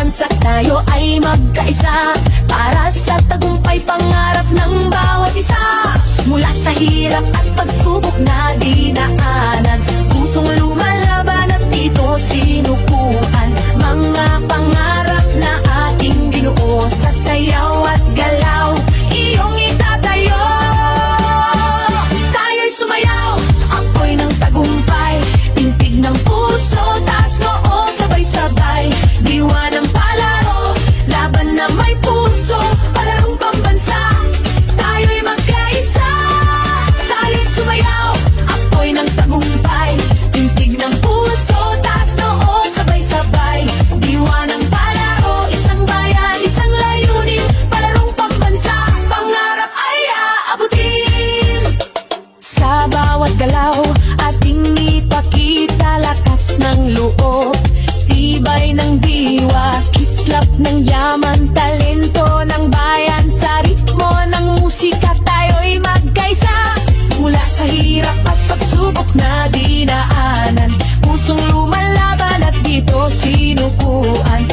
bansa tayo ay magkaisa, para sa tagumpay pangarap ng bawat isa. Mula sa hirap at pagsubok na dinaanan, pusong lumalaban at dito sinukuan. Mga pangarap na ating binuo, sa sayaw at galaw iyong itatayo. Tayo'y sumayaw, apoy ng tagumpay, tintig ng puso, taas noo, sabay-sabay. Diwa ng palaro, laban na may puso, palarong pambansa, tayo'y magkaisa. Tayo'y sumayaw, apoy ng tagumpay, tintig ng puso, taas noo, sabay-sabay. Diwa ng palaro, isang bayan, isang layunin, palarong pambansa, pangarap ay aabutin. Sa bawat galaw, ating ipakita lakas ng loob, tibay ng diwa, kislap ng yaman, talento ng bayan. Sa ritmo ng musika tayo'y magkaisa. Mula sa hirap at pagsubok na dinaanan, pusong lumalaban at dito sinukuan.